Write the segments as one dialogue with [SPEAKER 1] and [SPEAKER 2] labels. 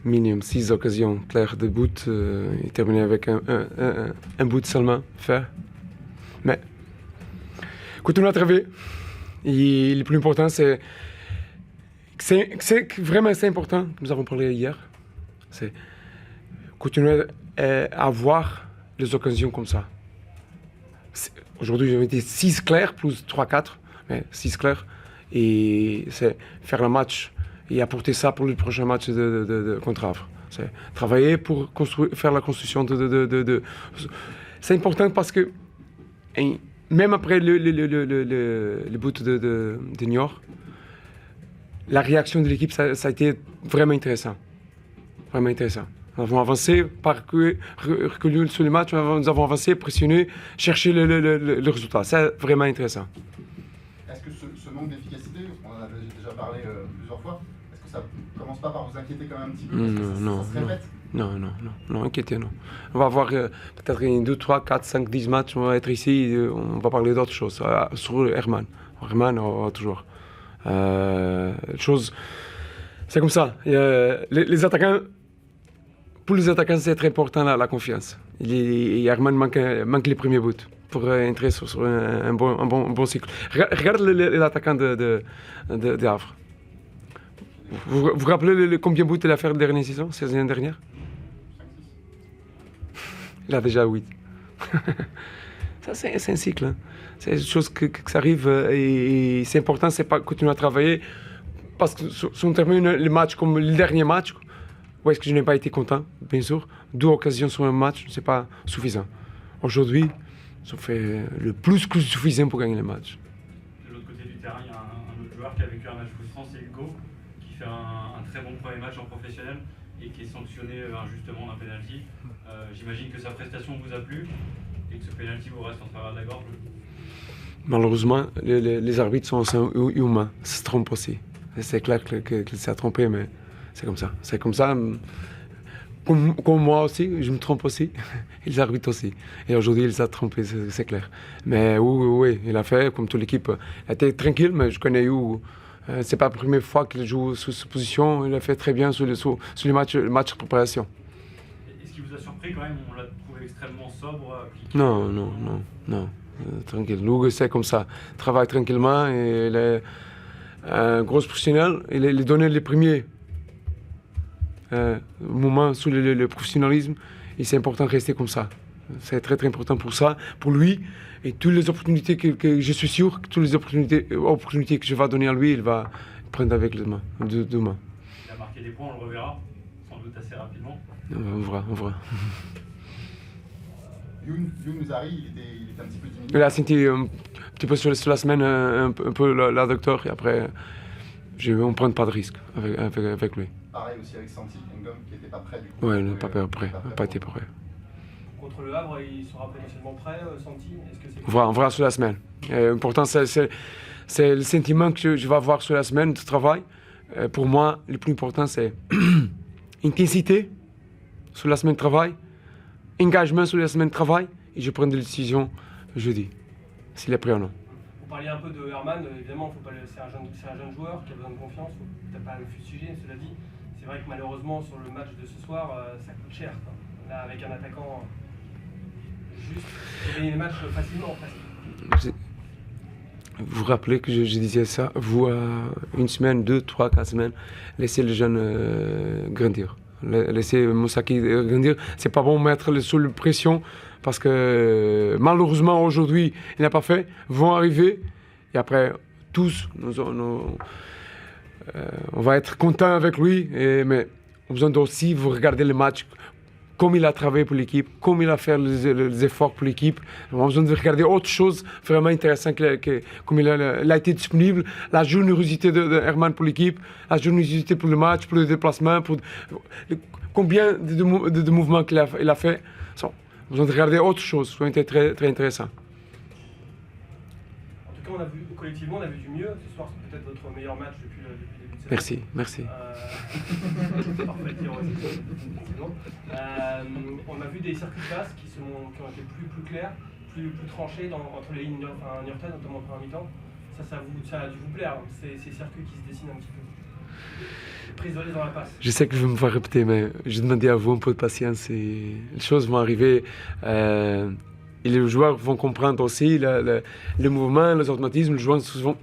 [SPEAKER 1] minimum 6 occasions claires de but et terminé avec un but seulement fait. Mais continuons à travailler. Et le plus important, c'est vraiment c'est important, nous avons parlé hier, c'est continuer à avoir les occasions comme ça. Aujourd'hui, j'ai été 6 clairs plus 3-4, mais 6 clairs. Et c'est faire le match et apporter ça pour le prochain match contre Havre. C'est travailler pour faire la construction C'est important parce que même après le but de Niort, la réaction de l'équipe, ça a été vraiment intéressant. Vraiment intéressant. Nous avons avancé, pas reculé sur le match, nous avons avancé, pressionné, cherché le résultat. C'est vraiment intéressant.
[SPEAKER 2] Est-ce que ce manque d'efficacité, on en a déjà parlé plusieurs fois, est-ce que ça commence pas par vous inquiéter quand même un petit peu ça se répète?
[SPEAKER 1] Non, inquiétez, non. On va avoir peut-être 2, 3, 4, 5, 10 matchs, on va être ici, on va parler d'autres choses, sur Herman. Herman, toujours. C'est comme ça. Les attaquants, pour les attaquants, c'est très important la confiance. Herman manque les premiers buts pour entrer sur un bon cycle. Regarde l'attaquant de Havre. Vous vous rappelez combien de buts il a fait la dernière saison, saison dernière? Il a déjà 8. Ça, c'est un cycle. Hein. C'est une chose que ça arrive et c'est important, c'est pas continuer à travailler. Parce que si on termine le match comme le dernier match, où est-ce que je n'ai pas été content, bien sûr. 2 occasions sur un match, c'est pas suffisant. Aujourd'hui, ça fait le plus que suffisant pour gagner le match.
[SPEAKER 3] De l'autre côté du terrain, il y a un autre joueur qui a vécu un match frustrant, c'est Hugo, qui fait un très bon premier match en professionnel et qui est sanctionné injustement d'un penalty. J'imagine que sa prestation vous a plu et que ce penalty vous reste en travers de la gorge.
[SPEAKER 1] Malheureusement, les arbitres sont humains, ils se trompent aussi. C'est clair qu'il s'est trompé, mais c'est comme ça. C'est comme ça. Comme moi aussi, je me trompe aussi. Et les arbitres aussi. Et aujourd'hui, il s'est trompé, c'est clair. Mais oui, il a fait, comme toute l'équipe. Il a été tranquille, mais je connais Hugo. C'est pas la première fois qu'il joue sous cette position. Il a fait très bien sur les matchs de préparation.
[SPEAKER 3] Est-ce qu'il vous a surpris quand même? On l'a trouvé extrêmement sobre, appliqué.
[SPEAKER 1] Non. Tranquille. Hugo, c'est comme ça. Il travaille tranquillement et il est un gros professionnel. Il a donné les premiers moments sur le professionnalisme. Et c'est important de rester comme ça. C'est très très important pour ça, pour lui. Et toutes les opportunités que je suis sûr, que toutes les opportunités que je vais donner à lui, il va prendre avec les mains, demain.
[SPEAKER 3] Il a marqué des points, on le reverra, sans doute assez rapidement.
[SPEAKER 1] On verra.
[SPEAKER 2] Youn Mouzari, il était un petit peu diminué.
[SPEAKER 1] Il a senti un petit peu sur la semaine un peu la docteur et après on ne prend pas de risque avec lui.
[SPEAKER 2] Pareil aussi avec Santi Ngom qui n'était pas prêt du coup.
[SPEAKER 1] Oui, il n'a pas été prêt.
[SPEAKER 4] Contre le Havre, il sera potentiellement prêt, Santi? Est-ce que c'est...
[SPEAKER 1] On verra sur la semaine. L'important, c'est le sentiment que je vais avoir sur la semaine de travail. Pour moi, le plus important, c'est intensité sur la semaine de travail, engagement sur la semaine de travail, et je prends des décisions jeudi, s'il est prêt ou non.
[SPEAKER 4] Vous parliez un peu de Herman, évidemment, c'est un jeune joueur qui a besoin de confiance, il ne faut peut-être pas le fustiger, cela dit. C'est vrai que malheureusement, sur le match de ce soir, ça coûte cher. Quoi. Là, avec un attaquant juste, il faut gagner les matchs facilement, presque.
[SPEAKER 1] Vous vous rappelez que je disais ça, vous, 1 semaine, 2, 3, 4 semaines, laissez les jeunes grandir. Laisser Moussaki grandir. C'est pas bon mettre sous la pression parce que malheureusement aujourd'hui il n'a pas fait. Vont arriver et après tous on va être contents avec lui. Mais on a besoin aussi vous regarder le match. Comme il a travaillé pour l'équipe, comme il a fait les efforts pour l'équipe. On a besoin de regarder autre chose vraiment intéressant, comme il a été disponible, la générosité de Herman pour l'équipe, la générosité pour le match, pour le déplacement, combien de mouvements qu'il a fait. On a besoin de regarder autre chose, ça a été très, très intéressant.
[SPEAKER 4] En tout cas, collectivement, on a vu du mieux. Ce soir, c'est peut-être votre meilleur match depuis le début de saison.
[SPEAKER 1] Merci.
[SPEAKER 4] Parfait, c'est bon. On a vu des circuits de passe qui ont été plus clairs, plus tranchés entre les lignes niortais, notamment en première mi-temps. Ça a dû vous plaire, ces circuits qui se dessinent un petit peu. Prise de risque dans la passe.
[SPEAKER 1] Je sais que je vais me faire répéter, mais je demandais à vous un peu de patience et les choses vont arriver. Et les joueurs vont comprendre aussi le mouvement, les automatismes. Les joueurs souvent.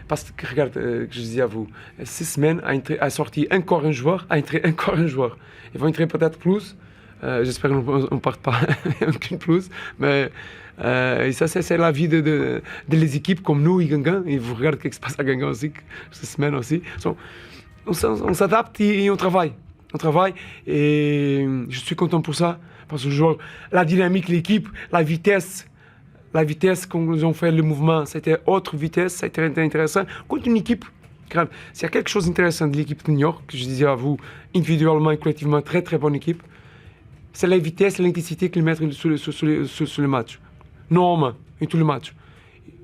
[SPEAKER 1] Parce que, regarde, que je disais à vous, 6 semaines a sorti encore un joueur, a entré encore un joueur. Ils vont entrer peut-être plus. J'espère qu'on ne parte pas aucune plus. Mais et ça, c'est la vie de les équipes comme nous, et Guingamp. Et vous regardez ce qui se passe à Guingamp aussi, cette semaine aussi. On s'adapte et on travaille. On travaille et je suis content pour ça. Parce que la dynamique, l'équipe, la vitesse quand nous avons fait le mouvement, c'était autre vitesse, ça a été intéressant. Contre une équipe, s'il y a quelque chose d'intéressant de l'équipe de New York, que je disais à vous, individuellement et collectivement, très très bonne équipe, c'est la vitesse et l'intensité qu'ils mettent sur le match. Normalement, et tout le match.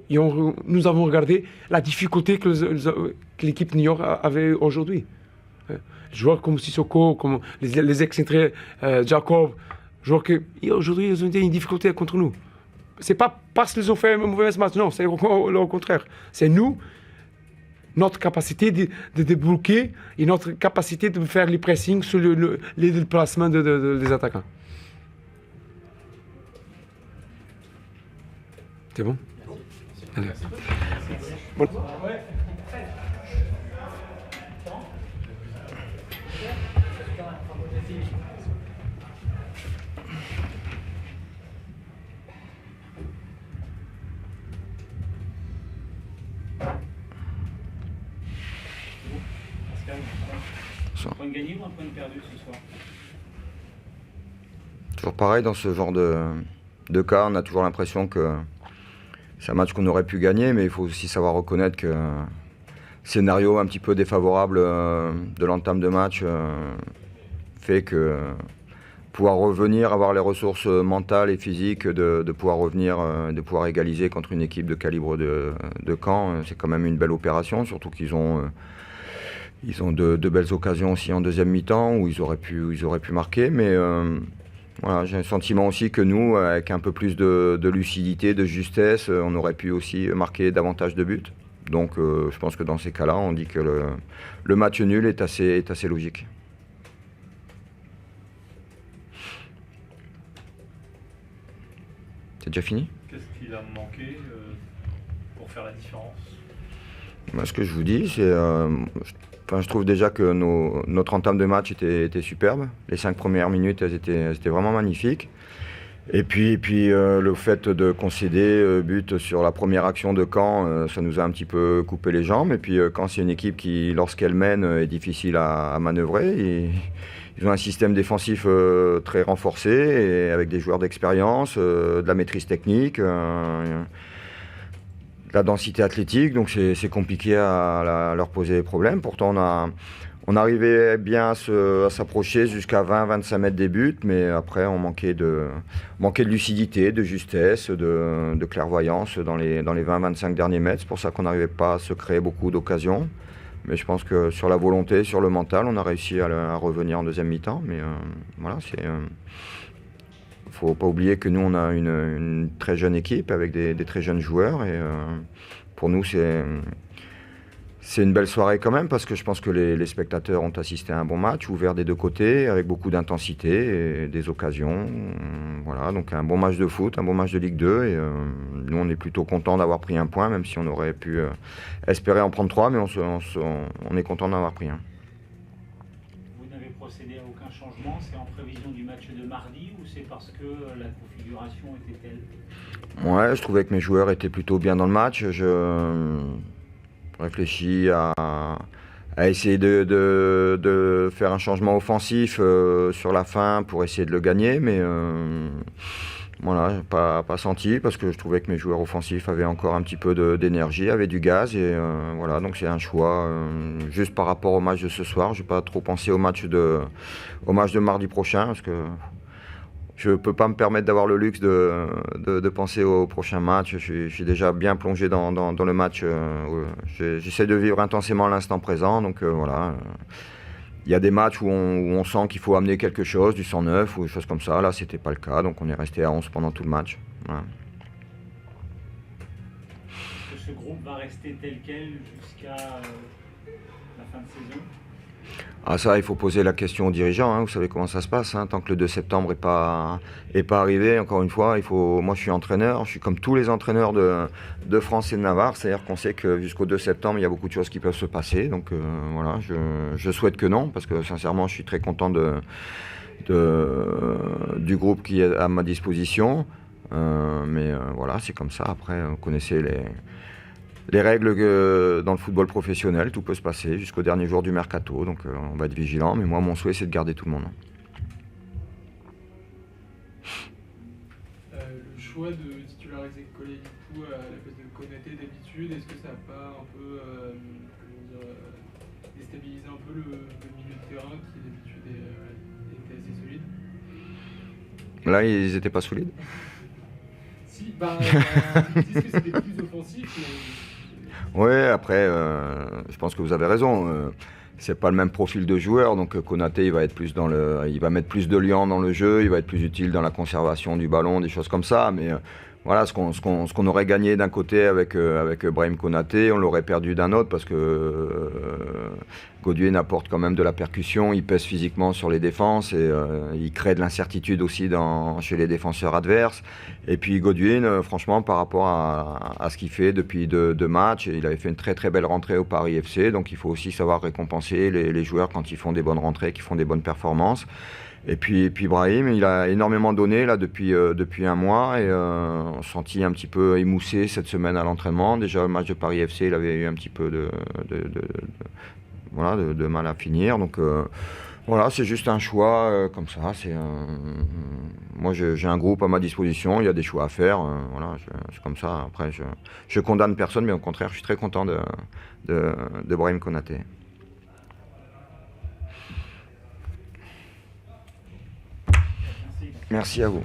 [SPEAKER 1] Et nous avons regardé la difficulté que l'équipe de New York avait aujourd'hui. Les joueurs comme Sissoko, comme les excentrés, Jacob, joueurs que aujourd'hui ils ont été une difficulté contre nous. C'est pas parce qu'ils ont fait un mauvais match, non, c'est au contraire. C'est nous, notre capacité de débloquer et notre capacité de faire les pressings sur les déplacements des attaquants. C'est bon? Allez. Bon.
[SPEAKER 3] Un point gagné ou un point perdu ce soir?
[SPEAKER 5] Toujours pareil, dans ce genre de cas, on a toujours l'impression que c'est un match qu'on aurait pu gagner, mais il faut aussi savoir reconnaître que le scénario un petit peu défavorable de l'entame de match fait que pouvoir revenir, avoir les ressources mentales et physiques de pouvoir revenir, de pouvoir égaliser contre une équipe de calibre de Caen, c'est quand même une belle opération, surtout qu'ils ont de belles occasions aussi en deuxième mi-temps où ils auraient pu marquer, mais voilà, j'ai le sentiment aussi que nous, avec un peu plus de lucidité, de justesse, on aurait pu aussi marquer davantage de buts. Donc je pense que dans ces cas-là, on dit que le match nul est assez logique. C'est déjà fini ?
[SPEAKER 3] Qu'est-ce qu'il a manqué pour faire la différence ?
[SPEAKER 5] Ce que je vous dis, c'est... je trouve déjà que notre entame de match était superbe. Les 5 premières minutes, elles étaient vraiment magnifiques. Et puis le fait de concéder but sur la première action de Caen, ça nous a un petit peu coupé les jambes. Et puis quand c'est une équipe qui, lorsqu'elle mène, est difficile à manœuvrer. Ils ont un système défensif très renforcé, et avec des joueurs d'expérience, de la maîtrise technique, la densité athlétique, donc c'est compliqué à leur poser des problèmes. Pourtant, on arrivait bien à s'approcher jusqu'à 20-25 mètres des buts, mais après, on manquait de lucidité, de justesse, de clairvoyance dans les 20-25 derniers mètres. C'est pour ça qu'on n'arrivait pas à se créer beaucoup d'occasions. Mais je pense que sur la volonté, sur le mental, on a réussi à revenir en deuxième mi-temps. Mais voilà, faut pas oublier que nous, on a une très jeune équipe avec des très jeunes joueurs. Et pour nous, c'est une belle soirée quand même, parce que je pense que les spectateurs ont assisté à un bon match, ouvert des deux côtés, avec beaucoup d'intensité et des occasions. Voilà, donc un bon match de foot, un bon match de Ligue 2. Et nous, on est plutôt content d'avoir pris un point, même si on aurait pu espérer en prendre 3, mais on est content d'avoir pris un.
[SPEAKER 6] Vous n'avez procédé à aucun changement, c'est en prévision du match de mardi ou c'est parce que la configuration était telle?
[SPEAKER 5] Ouais, je trouvais que mes joueurs étaient plutôt bien dans le match. Je réfléchis à essayer de faire un changement offensif sur la fin pour essayer de le gagner, mais voilà, pas senti, parce que je trouvais que mes joueurs offensifs avaient encore un petit peu d'énergie, avaient du gaz, et voilà, donc c'est un choix juste par rapport au match de ce soir. Je n'ai pas trop pensé au match de mardi prochain, parce que je ne peux pas me permettre d'avoir le luxe de penser au prochain match. Je suis déjà bien plongé dans le match. J'essaie de vivre intensément l'instant présent. Donc voilà. Il y a des matchs où on sent qu'il faut amener quelque chose, du 109 ou des choses comme ça. Là, ce n'était pas le cas. Donc on est resté à 11 pendant tout le match. Voilà.
[SPEAKER 6] Est-ce que ce groupe va rester tel quel jusqu'à la fin de saison?
[SPEAKER 5] Ah ça, il faut poser la question aux dirigeants, hein. Vous savez comment ça se passe, hein. Tant que le 2 septembre n'est pas arrivé, encore une fois, moi je suis entraîneur, je suis comme tous les entraîneurs de France et de Navarre, c'est-à-dire qu'on sait que jusqu'au 2 septembre, il y a beaucoup de choses qui peuvent se passer, donc voilà, je souhaite que non, parce que sincèrement, je suis très content du groupe qui est à ma disposition, mais voilà, c'est comme ça. Après, vous connaissez les règles dans le football professionnel, tout peut se passer jusqu'au dernier jour du mercato, donc on va être vigilant, mais moi mon souhait c'est de garder tout le monde.
[SPEAKER 7] Le choix de titulariser Colélicou à la place de Konaté d'habitude, est-ce que ça n'a pas un peu déstabilisé un peu le milieu de terrain qui d'habitude était assez solide?
[SPEAKER 5] Là ils n'étaient pas solides.
[SPEAKER 7] Si, ils disent que c'était plus offensif, mais...
[SPEAKER 5] Ouais, après, je pense que vous avez raison. C'est pas le même profil de joueur, donc Konaté, il va mettre plus de liant dans le jeu, il va être plus utile dans la conservation du ballon, des choses comme ça. Mais voilà, ce qu'on aurait gagné d'un côté avec Brahim Konaté, on l'aurait perdu d'un autre parce que Godwin apporte quand même de la percussion, il pèse physiquement sur les défenses et il crée de l'incertitude aussi chez les défenseurs adverses. Et puis Godwin, franchement, par rapport à ce qu'il fait depuis deux matchs, il avait fait une très très belle rentrée au Paris FC, donc il faut aussi savoir récompenser les joueurs quand ils font des bonnes rentrées, qui font des bonnes performances. Et puis Brahim, il a énormément donné là depuis un mois et on se sentit un petit peu émoussé cette semaine à l'entraînement. Déjà le match de Paris FC, il avait eu un petit peu de mal à finir. Donc voilà, c'est juste un choix comme ça. Moi j'ai un groupe à ma disposition, il y a des choix à faire. Voilà, c'est comme ça. Après je condamne personne, mais au contraire, je suis très content de Brahim Konaté. Merci à vous.